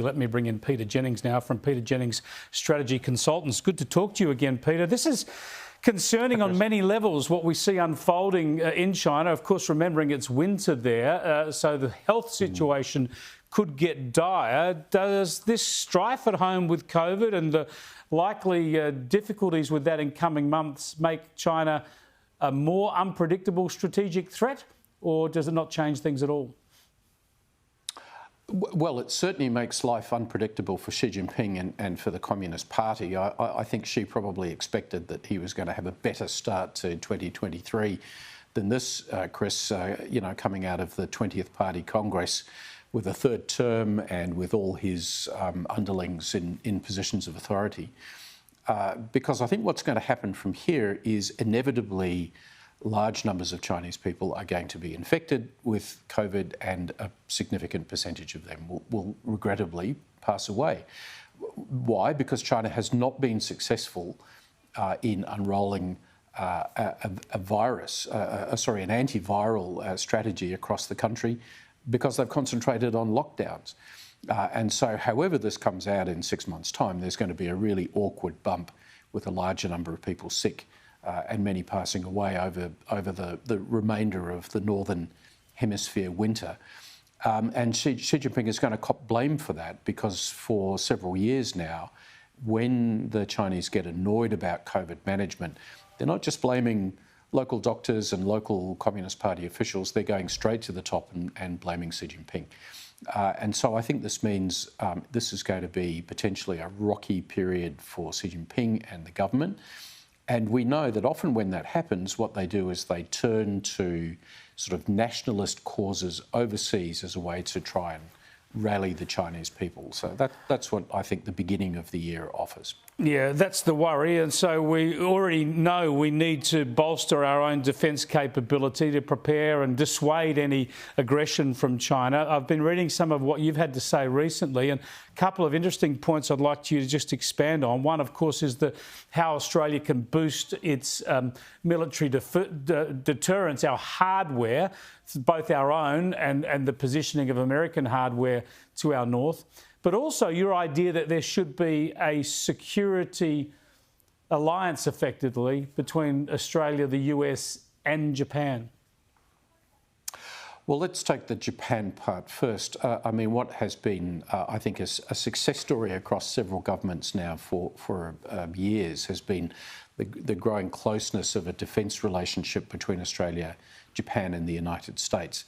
Let me bring in Peter Jennings now from Peter Jennings Strategy Consultants. Good to talk to you again, Peter. This is concerning on many levels, what we see unfolding in China. Of course, remembering it's winter there, so the health situation could get dire. Does this strife at home with COVID and the likely difficulties with that in coming months make China a more unpredictable strategic threat, or does it not change things at all? Well, it certainly makes life unpredictable for Xi Jinping and for the Communist Party. I think Xi probably expected that he was going to have a better start to 2023 than this, Chris, coming out of the 20th Party Congress with a third term and with all his underlings in positions of authority. Because I think what's going to happen from here is inevitably large numbers of Chinese people are going to be infected with COVID, and a significant percentage of them will regrettably pass away. Why? Because China has not been successful in unrolling an antiviral strategy across the country, because they've concentrated on lockdowns. And so however this comes out in 6 months' time, there's going to be a really awkward bump with a larger number of people sick and many passing away over the remainder of the Northern Hemisphere winter. And Xi Jinping is going to cop blame for that, because for several years now, when the Chinese get annoyed about COVID management, they're not just blaming local doctors and local Communist Party officials, they're going straight to the top and blaming Xi Jinping. And so I think this means this is going to be potentially a rocky period for Xi Jinping and the government. And we know that often when that happens, what they do is they turn to sort of nationalist causes overseas as a way to try and rally the Chinese people. So that's what I think the beginning of the year offers. Yeah, that's the worry. And so we already know we need to bolster our own defence capability to prepare and dissuade any aggression from China. I've been reading some of what you've had to say recently, and a couple of interesting points I'd like you to just expand on. One, of course, is how Australia can boost its military deterrence, our hardware, both our own and the positioning of American hardware to our north. But also your idea that there should be a security alliance, effectively, between Australia, the US and Japan. Well, let's take the Japan part first. I mean, what has been, I think, a success story across several governments now for years has been the growing closeness of a defence relationship between Australia, Japan and the United States.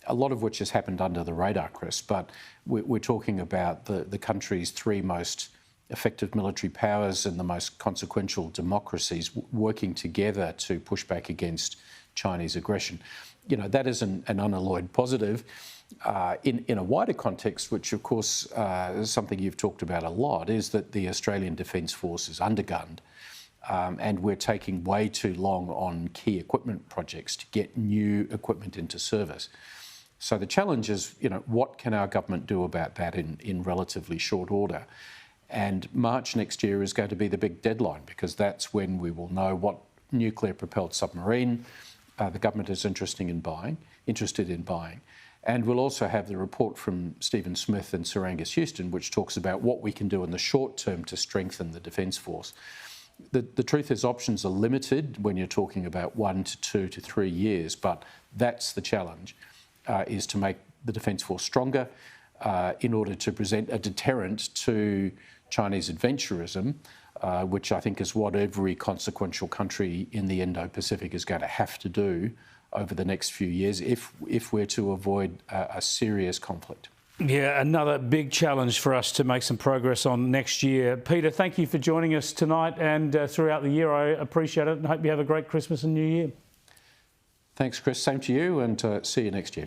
A lot of which has happened under the radar, Chris, but we're talking about the country's three most effective military powers and the most consequential democracies working together to push back against Chinese aggression. You know, that is an unalloyed positive. In a wider context, which of course is something you've talked about a lot, is that the Australian Defence Force is undergunned. And we're taking way too long on key equipment projects to get new equipment into service. So the challenge is, what can our government do about that in relatively short order? And March next year is going to be the big deadline, because that's when we will know what nuclear-propelled submarine the government is interested in buying. And we'll also have the report from Stephen Smith and Sir Angus Houston, which talks about what we can do in the short term to strengthen the Defence Force. The truth is, options are limited when you're talking about 1 to 2 to 3 years, but that's the challenge. Is to make the Defence Force stronger in order to present a deterrent to Chinese adventurism, which I think is what every consequential country in the Indo-Pacific is going to have to do over the next few years if we're to avoid a serious conflict. Yeah, another big challenge for us to make some progress on next year. Peter, thank you for joining us tonight and throughout the year. I appreciate it and hope you have a great Christmas and New Year. Thanks, Chris. Same to you, and see you next year.